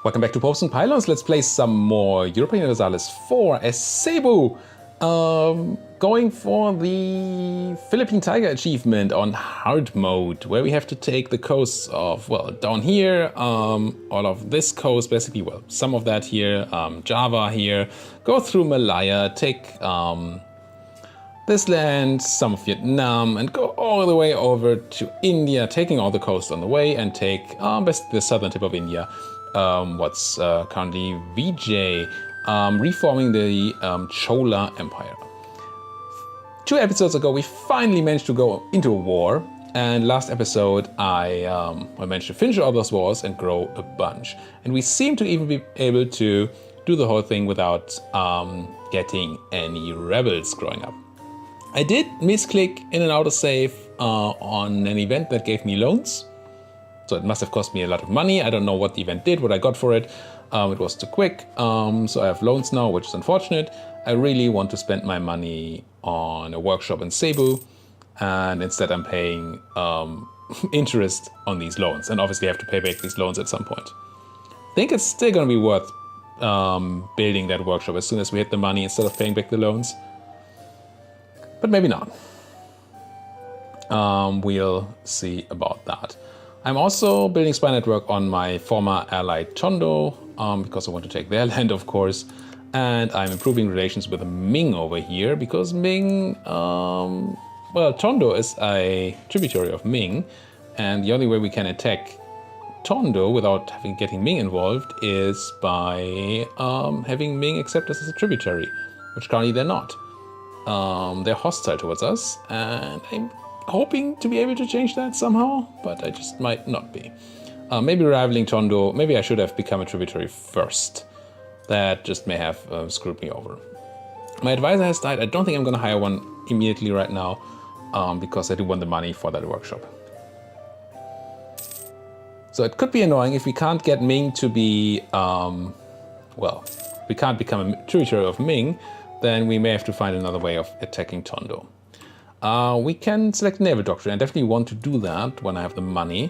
Welcome back to Popes and Pylons. Let's play some more Europa Universalis IV as Cebu. Going for the Philippine Tiger achievement on hard mode, where we have to take the coasts of, well, down here, all of this coast, basically, well, some of that here, Java here, go through Malaya, take this land, some of Vietnam, and go all the way over to India, taking all the coast on the way, and take basically the southern tip of India. What's currently Vijay, reforming the Chola Empire. 2 episodes ago, we finally managed to go into a war, and last episode I managed to finish all those wars and grow a bunch. And we seem to even be able to do the whole thing without getting any rebels growing up. I did misclick in an autosave on an event that gave me loans. So it must have cost me a lot of money. I don't know what the event did, what I got for it. It was too quick. So I have loans now, which is unfortunate. I really want to spend my money on a workshop in Cebu. And instead I'm paying interest on these loans. And obviously I have to pay back these loans at some point. I think it's still going to be worth building that workshop as soon as we hit the money instead of paying back the loans. But maybe not. We'll see about that. I'm also building spy network on my former ally Tondo, because I want to take their land, of course. And I'm improving relations with Ming over here, because Ming, well, Tondo is a tributary of Ming. And the only way we can attack Tondo without getting Ming involved is by having Ming accept us as a tributary, which currently they're not. They're hostile towards us, and I'm hoping to be able to change that somehow, but I just might not be. Maybe rivaling Tondo, maybe I should have become a tributary first. That just may have screwed me over. My advisor has died. I don't think I'm going to hire one immediately right now, because I do want the money for that workshop. So it could be annoying if we can't get Ming to be, well, we can't become a tributary of Ming, then we may have to find another way of attacking Tondo. We can select Naval Doctrine. I definitely want to do that when I have the money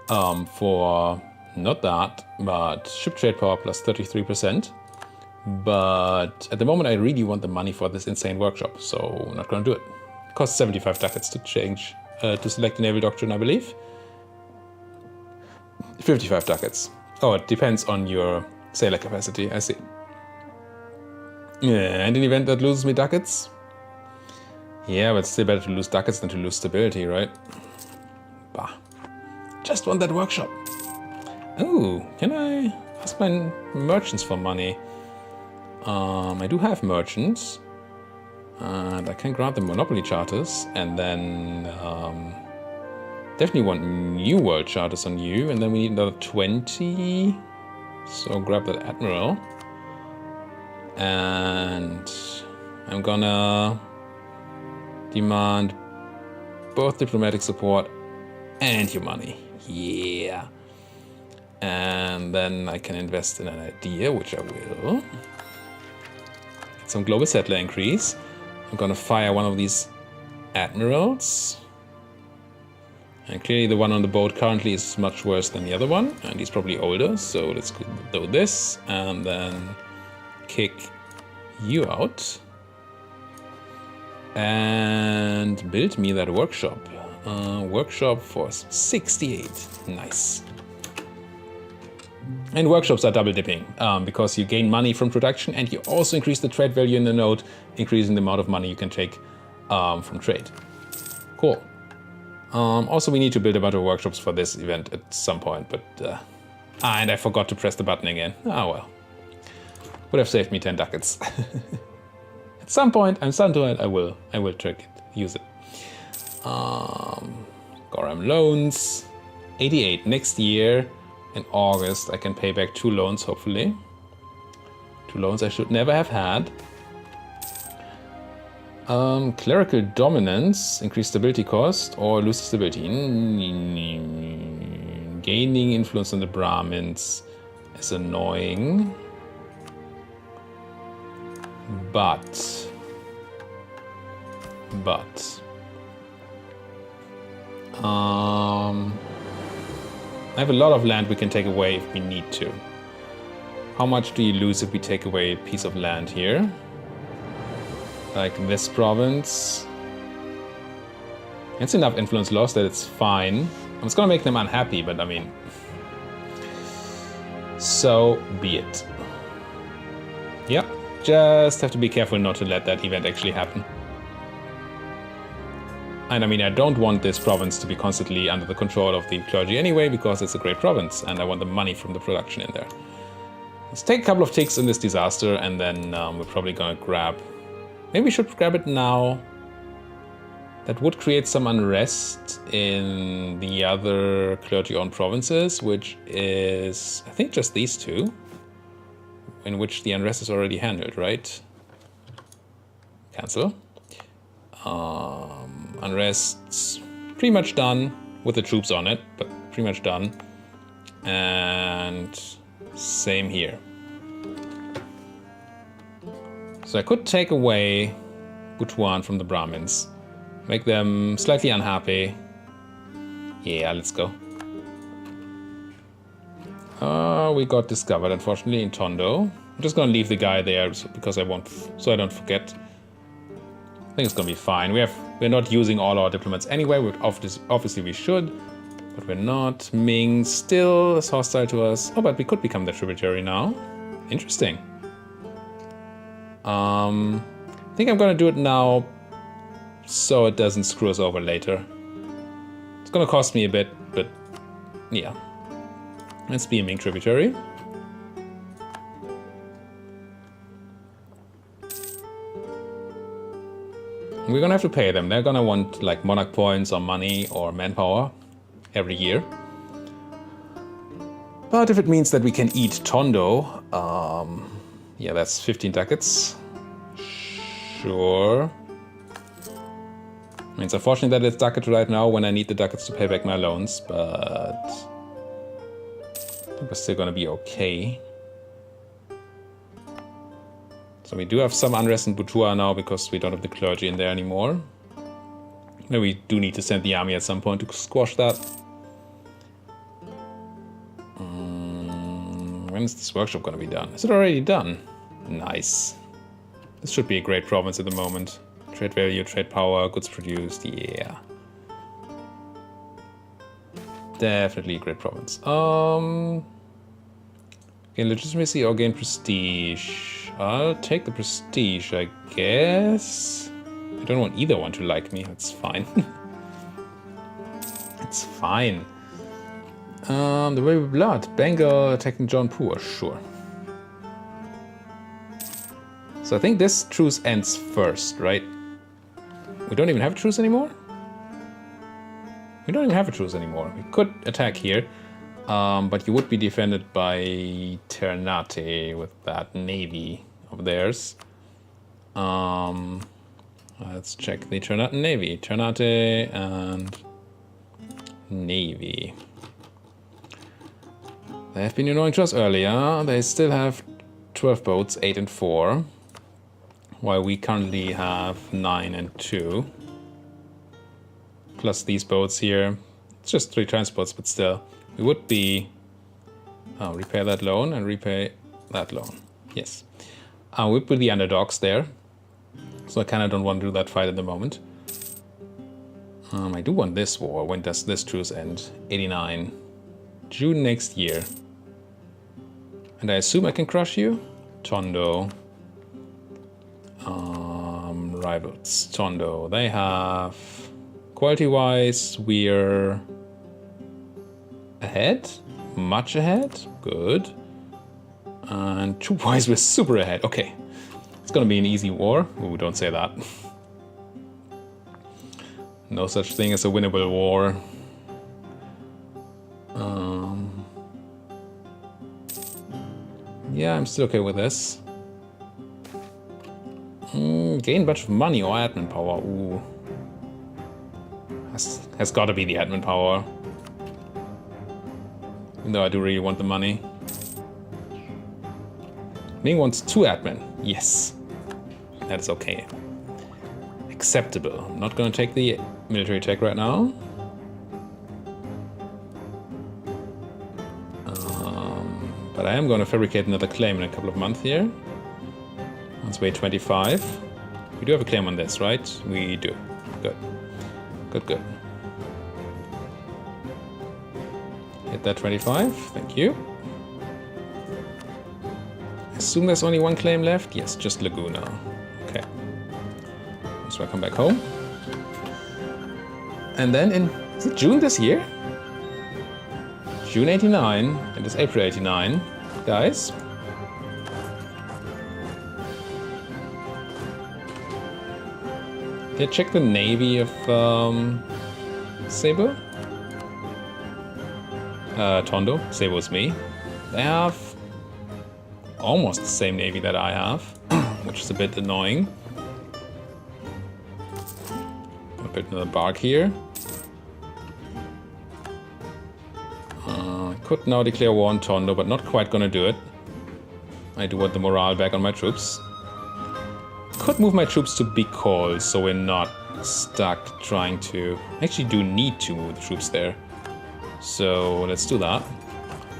for, not that, but Ship Trade Power plus 33%. But at the moment I really want the money for this insane workshop, so I'm not going to do it. It costs 75 ducats to change, to select the Naval Doctrine, I believe. 55 ducats. Oh, it depends on your sailor capacity, I see. Yeah, and an event that loses me ducats? Yeah, but it's still better to lose ducats than to lose stability, right? Bah. Just want that workshop. Oh, can I ask my merchants for money? I do have merchants. And I can grant them monopoly charters. And then definitely want new world charters on you. And then we need another 20. So grab that admiral. And I'm gonna demand both diplomatic support and your money. Yeah. And then I can invest in an idea, which I will. Get some global settler increase. I'm gonna fire one of these admirals. And clearly the one on the boat currently is much worse than the other one. And he's probably older, so let's do this. And then kick you out. And build me that workshop. Workshop for 68. Nice. And workshops are double dipping because you gain money from production and you also increase the trade value in the node, increasing the amount of money you can take from trade. Cool. Also, we need to build a bunch of workshops for this event at some point, but and I forgot to press the button again. Ah, well. Would have saved me 10 ducats. At some point, I will trick it, use it. Goram loans, 88 next year. In August, I can pay back 2 loans, hopefully. 2 loans I should never have had. Clerical dominance, increase stability cost or lose stability. Gaining influence on the Brahmins is annoying. But I have a lot of land we can take away if we need to. How much do you lose if we take away a piece of land here? Like this province. It's enough influence loss that it's fine. It's gonna make them unhappy, but I mean... So be it. Yep, just have to be careful not to let that event actually happen. And I mean, I don't want this province to be constantly under the control of the clergy anyway, because it's a great province, and I want the money from the production in there. Let's take a couple of ticks in this disaster, and then we're probably gonna grab... Maybe we should grab it now. That would create some unrest in the other clergy-owned provinces, which is, I think, just these two, in which the unrest is already handled, right? Cancel. Unrest's pretty much done with the troops on it, but pretty much done. And same here. So I could take away Butuan from the Brahmins, make them slightly unhappy. Yeah, let's go. We got discovered, unfortunately, in Tondo. I'm just gonna leave the guy there because I won't, so I don't forget. I think it's gonna be fine. We're not using all our diplomats anyway. Obviously we should, but we're not. Ming still is hostile to us. Oh, but we could become the tributary now. Interesting. I think I'm gonna do it now so it doesn't screw us over later. It's gonna cost me a bit, but yeah. Let's be a Ming tributary. We're gonna have to pay them. They're gonna want like monarch points or money or manpower every year. But if it means that we can eat Tondo, yeah, that's 15 ducats. Sure. I mean, it's unfortunate that it's ducat right now when I need the ducats to pay back my loans, but I think we're still gonna be okay. So we do have some unrest in Butua now because we don't have the clergy in there anymore. Maybe we do need to send the army at some point to squash that. When is this workshop gonna be done? Is it already done? Nice. This should be a great province at the moment. Trade value, trade power, goods produced, yeah. Definitely a great province. Gain legitimacy or gain prestige? I'll take the prestige, I guess. I don't want either one to like me, that's fine. It's fine. The Way of Blood, Bengal attacking John Poor, sure. So I think this truce ends first, right? We don't even have a truce anymore? We don't even have a truce anymore. We could attack here, but you would be defended by Ternate with that navy of theirs. Let's check the Ternate navy. Ternate and navy. They have been annoying to us earlier. They still have 12 boats, 8 and 4. While we currently have 9 and 2. Plus these boats here. It's just 3 transports, but still. We would be... Oh, repay that loan and repay that loan. Yes. We'll put the underdogs there. So I kind of don't want to do that fight at the moment. I do want this war. When does this truce end? 89. June next year. And I assume I can crush you? Tondo. Rivals. Tondo. They have... Quality-wise, we're... ahead? Much ahead? Good. And troop-wise, we're super ahead. Okay. It's gonna be an easy war. Ooh, don't say that. No such thing as a winnable war. Yeah, I'm still okay with this. Gain a bunch of money or admin power. Ooh. Has got to be the admin power. Even though I do really want the money. Ming wants 2 admin. Yes. That is okay. Acceptable. I'm not gonna take the military tech right now. But I am going to fabricate another claim in a couple of months here. Let's wait 25. We do have a claim on this, right? We do. Good. Good, good. Hit that 25. Thank you. Assume there's only one claim left? Yes, just Laguna. Okay. So I come back home. And then is it June this year? June 89. It is April 89. Guys. Did I check the navy of Cebu? Tondo. Cebu's me. They have almost the same navy that I have, which is a bit annoying. I'll put another bark here. Could now declare war on Tondo, but not quite gonna do it. I do want the morale back on my troops. Could move my troops to Bicol, so we're not stuck trying to... I actually do need to move the troops there. So let's do that.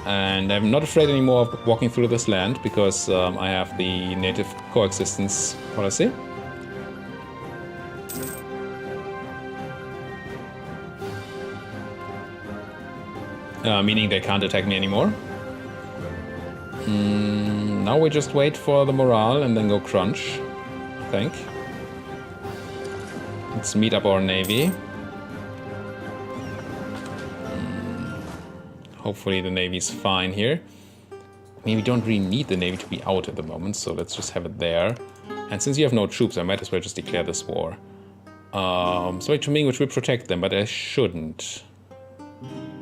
And I'm not afraid anymore of walking through this land, because I have the native coexistence policy. Meaning they can't attack me anymore. Now we just wait for the morale and then go crunch, I think. Let's meet up our navy. Hopefully the navy's fine here. I mean, we don't really need the navy to be out at the moment, so let's just have it there. And since you have no troops, I might as well just declare this war. Sorry to Ming, which will protect them, but I shouldn't.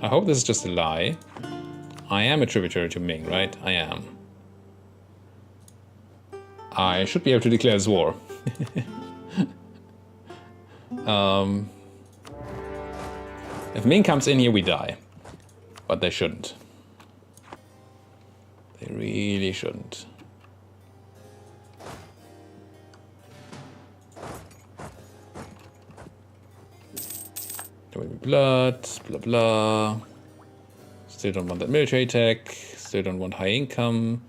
I hope this is just a lie. I am a tributary to Ming, right? I am. I should be able to declare this war. If Ming comes in here, we die. But they shouldn't. They really shouldn't. There will be blood, blah blah. Still don't want that military tech. Still don't want high income.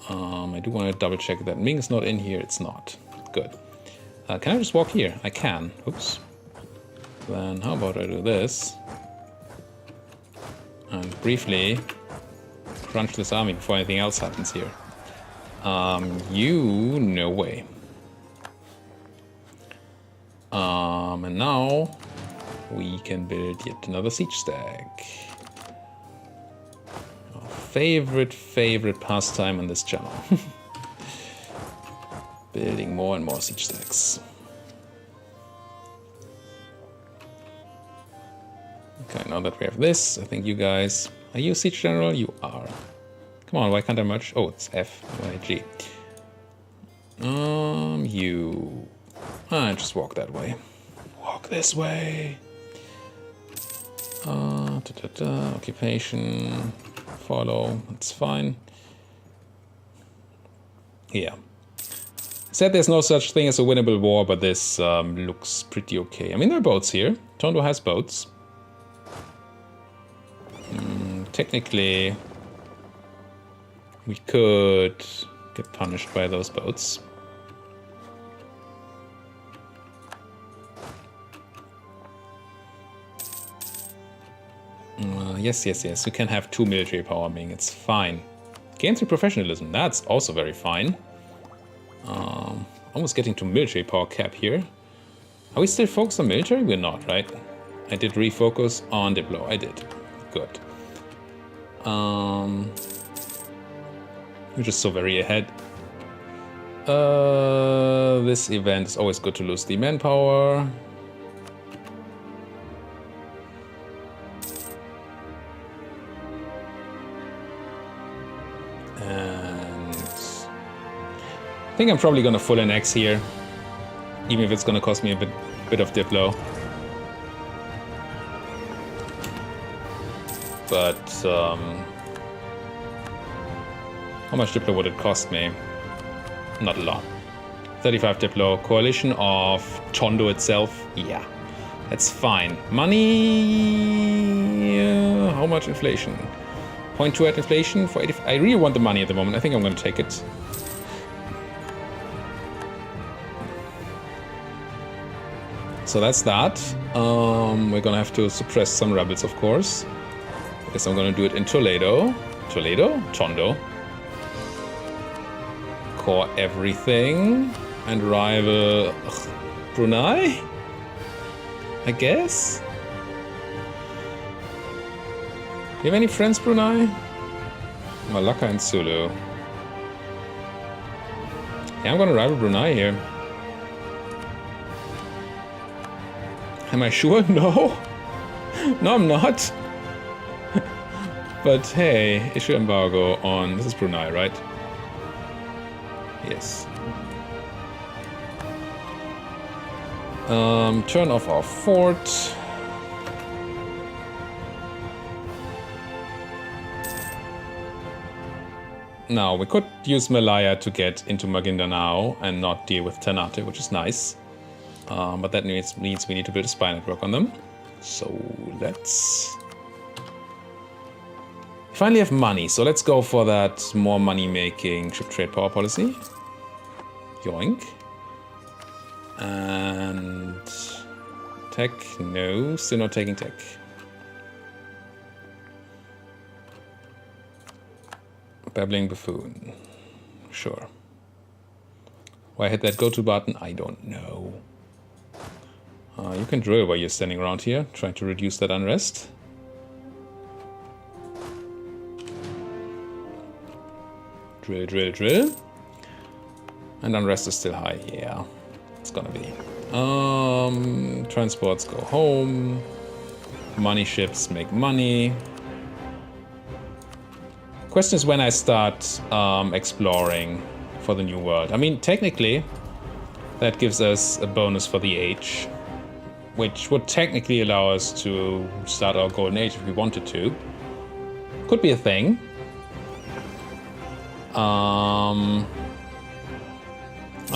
I do want to double check that Ming's not in here. It's not. Good. Can I just walk here? I can. Oops. Then how about I do this? And briefly crunch this army before anything else happens here. No way. And now we can build yet another siege stack. Our favorite pastime on this channel. Building more and more siege stacks. Okay, now that we have this, I think you guys... Are you Siege General? You are. Come on, why can't I merge? Oh, it's F, Y, G. You... just walk that way. Walk this way. Occupation. Follow. That's fine. Yeah. Said there's no such thing as a winnable war, but this looks pretty okay. I mean, there are boats here. Tondo has boats. Technically, we could get punished by those boats. Yes. You can have 2 military power, Ming. It's fine. Gain through professionalism. That's also very fine. Almost getting to military power cap here. Are we still focused on military? We're not, right? I did refocus on Diplo. I did. Good. We're just so very ahead. This event is always good to lose the manpower. And I think I'm probably gonna full annex here, even if it's gonna cost me a bit of Diplo. But how much Diplo would it cost me? Not a lot. 35 Diplo. Coalition of Tondo itself. Yeah, that's fine. Money. How much inflation? 0.2 at inflation for 80. I really want the money at the moment. I think I'm going to take it. So that's that. We're going to have to suppress some rebels, of course. I guess I'm going to do it in Toledo. Toledo? Tondo. Core everything. And rival Brunei? I guess? You have any friends, Brunei? Malacca and Sulu. Yeah, I'm gonna rival Brunei here. Am I sure? No. No, I'm not. But hey, issue embargo on... This is Brunei, right? Yes. Turn off our fort. Now, we could use Malaya to get into Maguindanao and not deal with Ternate, which is nice. But that means we need to build a spy network on them. So let's... Finally have money, so let's go for that more money-making ship trade power policy. Yoink. And... Tech? No, still not taking tech. Babbling buffoon. Sure. Why I hit that go-to button? I don't know. You can drill while you're standing around here, trying to reduce that unrest. Drill, drill, drill. And unrest is still high. Yeah, it's gonna be. Transports go home. Money ships make money. Question is when I start exploring for the new world. I mean, technically, that gives us a bonus for the age, which would technically allow us to start our golden age if we wanted to. Could be a thing. On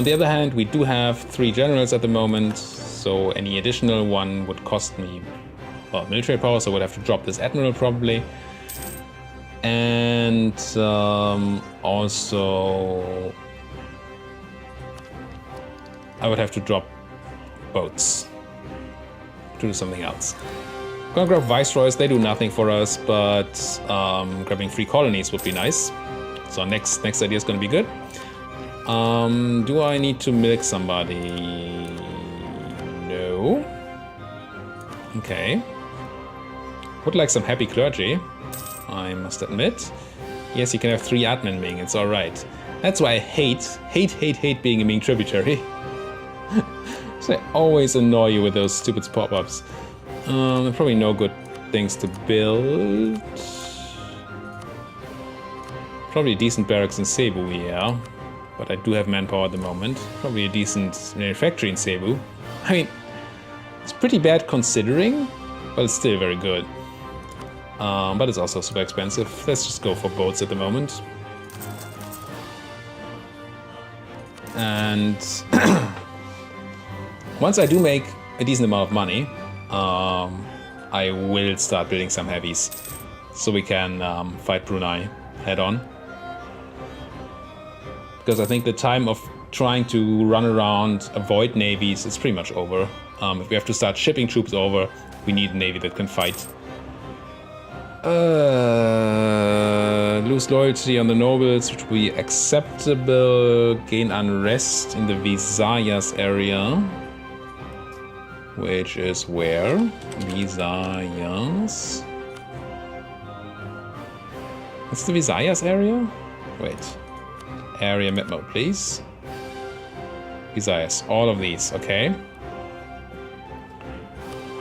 the other hand, we do have 3 generals at the moment, so any additional one would cost me, well, military power, so I would have to drop this admiral probably. And also I would have to drop boats to do something else. Gonna grab viceroys, they do nothing for us, but grabbing 3 colonies would be nice. So next idea is gonna be good. Do I need to milk somebody? No. Okay. Would like some happy clergy, I must admit. Yes, you can have 3 admin Ming, it's alright. That's why I hate being a Ming tributary. So I always annoy you with those stupid pop-ups. Probably no good things to build. Probably decent barracks in Cebu, yeah. But I do have manpower at the moment. Probably a decent manufacturing in Cebu. I mean, it's pretty bad considering, but it's still very good. But it's also super expensive. Let's just go for boats at the moment. And once I do make a decent amount of money, I will start building some heavies so we can fight Brunei head on. Because I think the time of trying to run around, avoid navies, is pretty much over. If we have to start shipping troops over, we need a navy that can fight. Lose loyalty on the nobles, which will be acceptable. Gain unrest in the Visayas area. Which is where? Visayas. What's the Visayas area? Wait. Area map mode, please. Visayas. All of these, okay.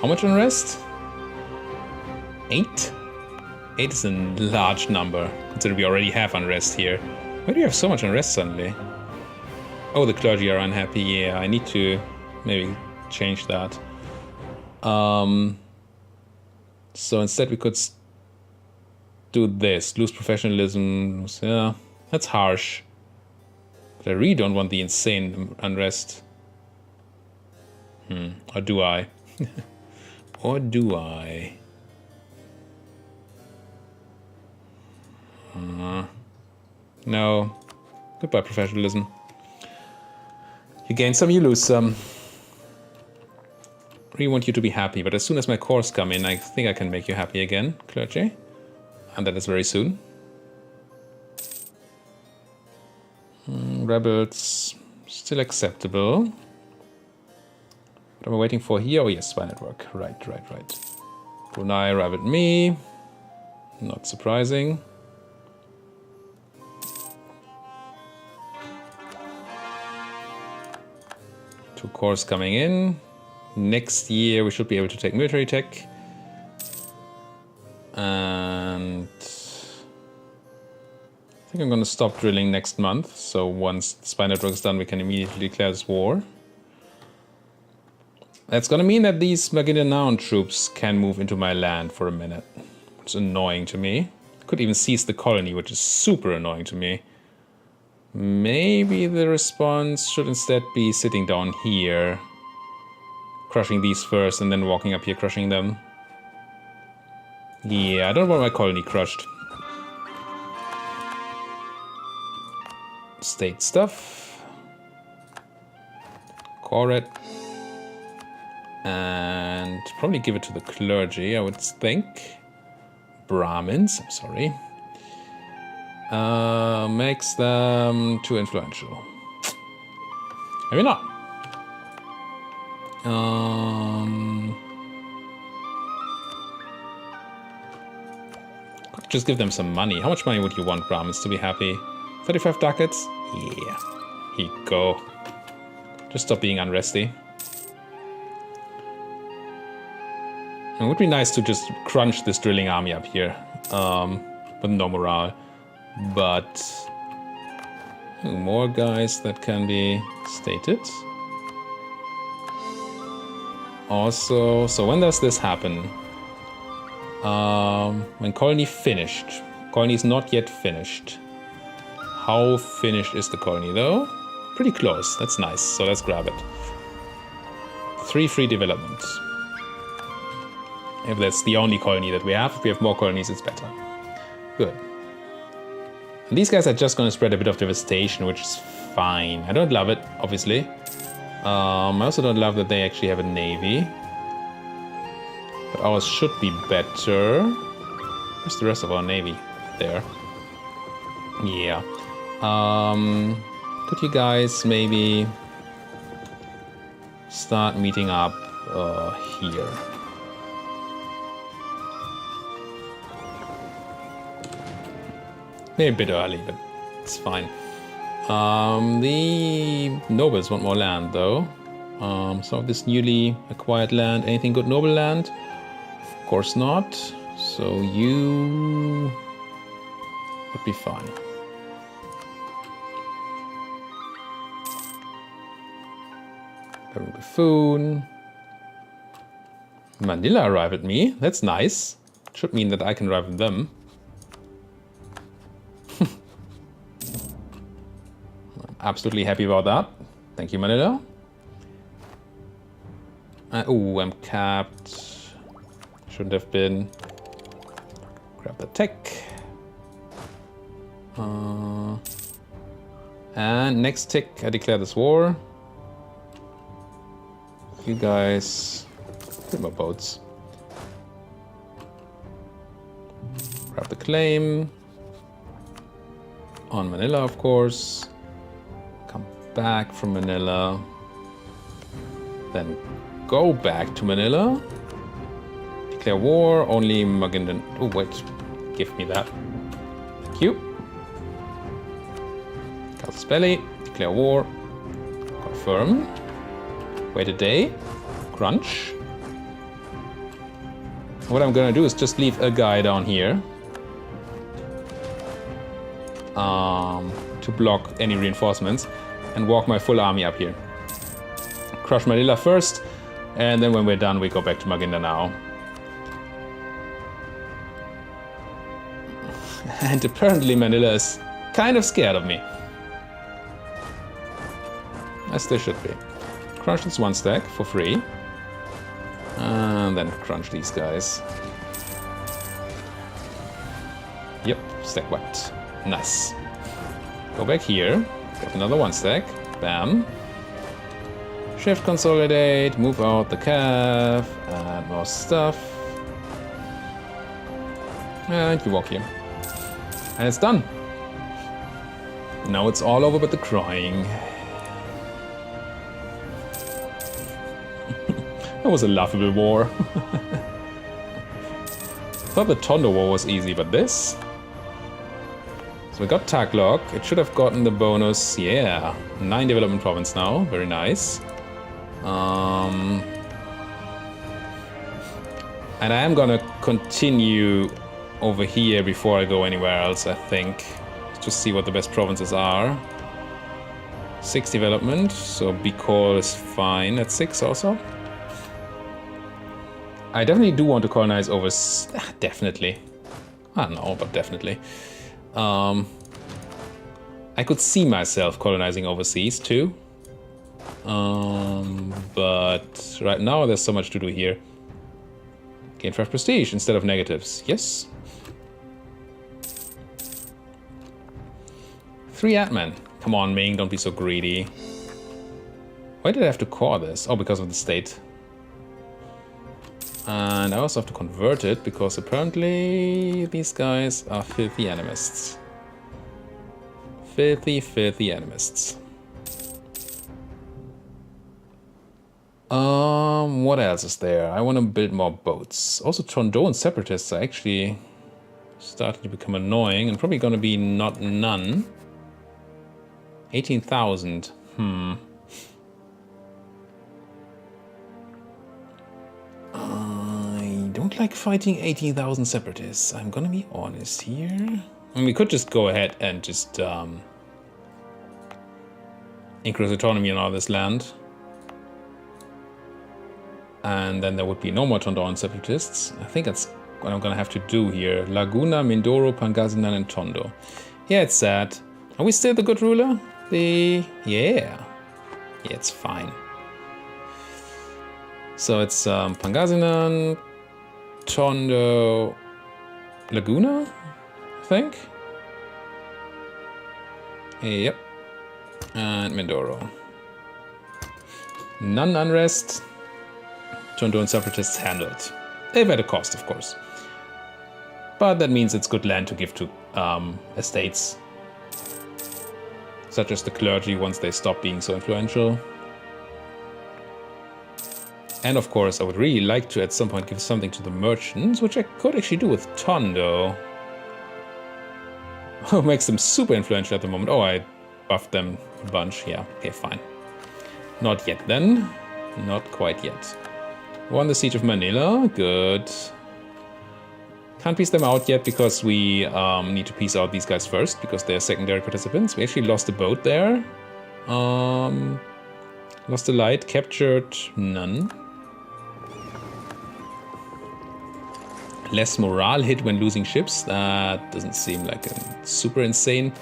How much unrest? 8? 8 is a large number, considering we already have unrest here. Why do you have so much unrest suddenly? Oh, the clergy are unhappy. Yeah, I need to maybe change that. So instead we could do this. Lose professionalism. Yeah, that's harsh. But I really don't want the insane unrest. Or do I? Or do I? No. Goodbye, professionalism. You gain some, you lose some. Really want you to be happy, but as soon as my cores come in, I think I can make you happy again, clergy. And that is very soon. Rebels, still acceptable. What am I waiting for here? Oh yes, spy network. Right. Brunei arrive at me. Not surprising. Two cores coming in. Next year we should be able to take military tech. And I think I'm going to stop drilling next month. So once the spy network is done, we can immediately declare this war. That's going to mean that these Maguindanao troops can move into my land for a minute. Which is annoying to me. Could even seize the colony, which is super annoying to me. Maybe the response should instead be sitting down here. Crushing these first and then walking up here crushing them. Yeah, I don't want my colony crushed. State stuff. Core it. And probably give it to the clergy, I would think. Brahmins, I'm sorry. Makes them too influential. Maybe not. Could just give them some money. How much money would you want, Brahmins, to be happy? 35 ducats? Yeah. Here you go. Just stop being unresty. It would be nice to just crunch this drilling army up here. With no morale. But more guys that can be stated. Also, so when does this happen? When colony finished. Colony is not yet finished. How finished is the colony though? Pretty close, that's nice, so let's grab it. 3 free developments. If that's the only colony that we have, if we have more colonies, it's better. Good. And these guys are just going to spread a bit of devastation, which is fine. I don't love it, obviously. I also don't love that they actually have a navy. But ours should be better. Where's the rest of our navy? There. Yeah. Could you guys maybe start meeting up here? Maybe a bit early, but it's fine. The nobles want more land, though. Some of this newly acquired land. Anything good noble land? Of course not. So you would be fine. Baron Buffoon. Manila arrive at me. That's nice. Should mean that I can arrive at them. Absolutely happy about that. Thank you, Manila. Oh, I'm capped. Shouldn't have been. Grab the tech. And next tick, I declare this war. You guys, get my boats. Grab the claim. On Manila, of course. Come back from Manila. Then go back to Manila. Declare war, only Maguindanao. Oh, wait. Give me that. Thank you. Casus Belli. Declare war. Confirm. Wait a day. Crunch. What I'm gonna do is just leave a guy down here. To block any reinforcements. And walk my full army up here. Crush Manila first. And then when we're done, we go back to Maguindanao. And apparently Manila is kind of scared of me. As they should be. Crunch this one stack for free. And then crunch these guys. Yep. Stack wiped. Nice. Go back here. Get another 1 stack. Bam. Shift consolidate. Move out the calf. Add more stuff. And you walk here. And it's done. Now it's all over but the crying. That was a laughable war. Thought the Tondo War was easy, but this? So we got Taglock. It should have gotten the bonus. Yeah, 9 development province now. Very nice. And I am gonna continue over here before I go anywhere else, I think. Just see what the best provinces are. 6 development, so Bicol is fine at 6 also. I definitely do want to colonize over... definitely. I don't know, but definitely. I could see myself colonizing overseas too. But right now there's so much to do here. Gain 5 prestige instead of negatives. Yes. 3 admin. Come on, Ming, don't be so greedy. Why did I have to core this? Oh, because of the state. And I also have to convert it because apparently these guys are filthy animists. Filthy, filthy animists. What else is there? I want to build more boats. Also, Tondoan separatists are actually starting to become annoying and probably going to be not none. 18,000. I don't like fighting 18,000 separatists. I'm gonna be honest here. I mean, we could just go ahead and just increase autonomy on all this land. And then there would be no more Tondoan separatists. I think that's what I'm gonna have to do here. Laguna, Mindoro, Pangasinan, and Tondo. Yeah, it's sad. Are we still the good ruler? Yeah, it's fine. So it's Pangasinan, Tondo, Laguna, I think. Yep. And Mindoro. None unrest. Tondoan separatists handled. They've had a cost, of course. But that means it's good land to give to estates. Such as the clergy once they stop being so influential. And of course, I would really like to at some point give something to the merchants, which I could actually do with Tondo. Oh, makes them super influential at the moment. Oh, I buffed them a bunch. Yeah, okay, fine. Not yet then. Not quite yet. Won the Siege of Manila. Good. Can't piece them out yet because we need to piece out these guys first because they're secondary participants. We actually lost a boat there. Lost a light. Captured none. Less morale hit when losing ships. That doesn't seem like a super insane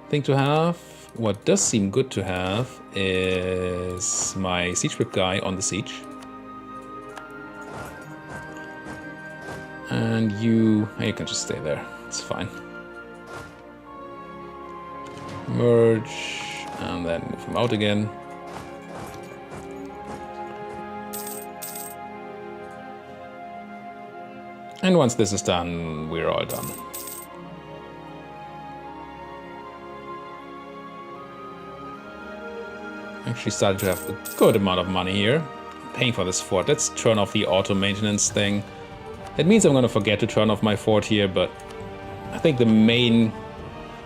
thing to have. What does seem good to have is my siege whip guy on the siege. And you can just stay there. It's fine. Merge and then move him out again. And once this is done, we're all done. Actually started to have a good amount of money here. Paying for this fort. Let's turn off the auto maintenance thing. It means I'm gonna forget to turn off my fort here, but I think the main...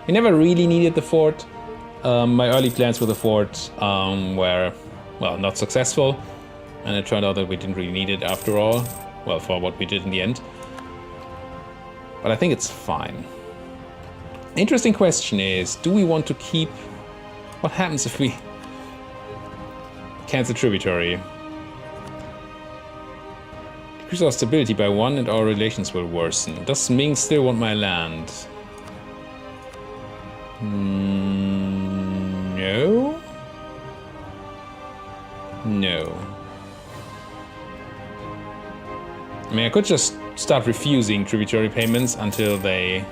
We never really needed the fort. My early plans for the fort were, well, not successful. And it turned out that we didn't really need it after all. Well, for what we did in the end. But I think it's fine. Interesting question is, do we want to keep... What happens if we cancel tributary? Decrease our stability by 1 and our relations will worsen. Does Ming still want my land? No? No. I mean, I could just start refusing tributary payments until they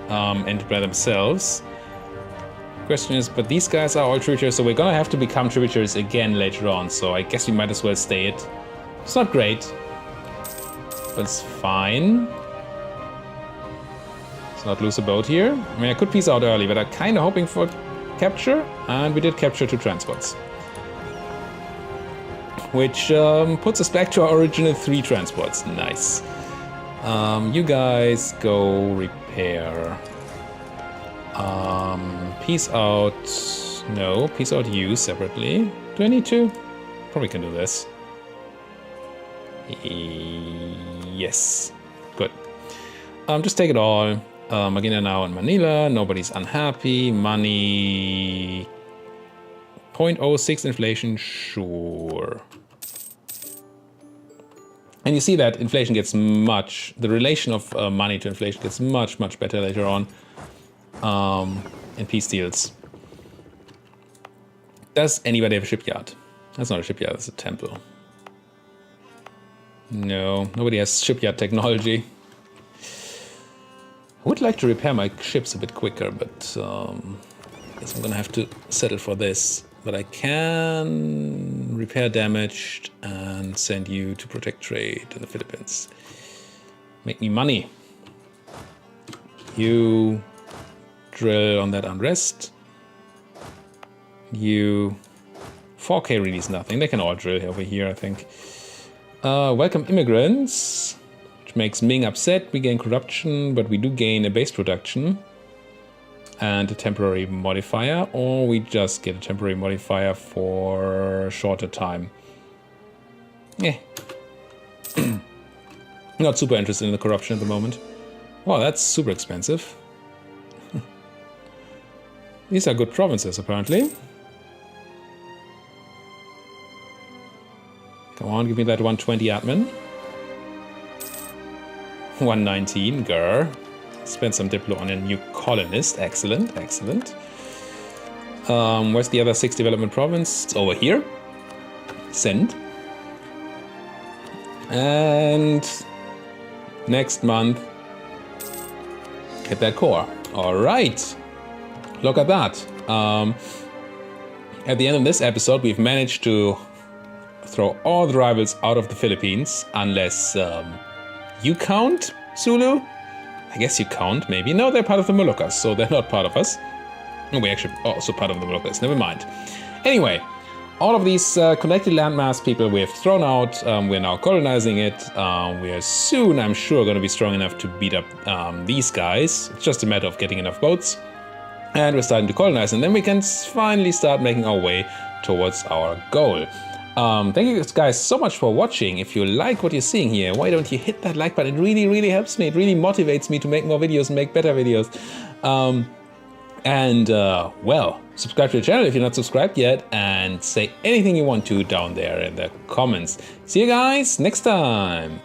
and by themselves. Question is, but these guys are all tributaries, so we're gonna have to become tributaries again later on, so I guess we might as well stay it. It's not great, but it's fine. Let's not lose a boat here. I mean, I could peace out early, but I'm kind of hoping for capture, and we did capture 2 transports. Which puts us back to our original 3 transports. Nice. You guys go repair. Peace out. No, peace out you separately. Do I need to? Probably can do this. Yes. Good. Just take it all. Magina now in Manila. Nobody's unhappy. Money. 0.06 inflation. Sure. And you see that inflation gets the relation of money to inflation gets much, much better later on in peace deals. Does anybody have a shipyard? That's not a shipyard, that's a temple. No, nobody has shipyard technology. I would like to repair my ships a bit quicker, but I guess I'm gonna have to settle for this. But I can repair damaged and send you to protect trade in the Philippines. Make me money. You drill on that unrest. You 4K really is nothing. They can all drill over here, I think. Welcome immigrants, which makes Ming upset. We gain corruption, but we do gain a base production. And a temporary modifier, or we just get a temporary modifier for a shorter time. Not super interested in the corruption at the moment. Wow, that's super expensive. These are good provinces, apparently. Come on, give me that 120 admin. 119, grr. Spend some Diplo on a new colonist. Excellent, excellent. Where's the other 6 development province? It's over here. Send. And next month, get that core. All right. Look at that. At the end of this episode, we've managed to throw all the rivals out of the Philippines, unless you count, Sulu? I guess you count, maybe. No, they're part of the Moluccas, so they're not part of us. No, we're actually also part of the Moluccas, never mind. Anyway, all of these connected landmass people we've thrown out, we're now colonizing it. We're soon, I'm sure, going to be strong enough to beat up these guys. It's just a matter of getting enough boats. And we're starting to colonize, and then we can finally start making our way towards our goal. Thank you guys so much for watching. If you like what you're seeing here, why don't you hit that like button? It really, really helps me. It really motivates me to make more videos and make better videos. Well, subscribe to the channel if you're not subscribed yet, and say anything you want to down there in the comments. See you guys next time.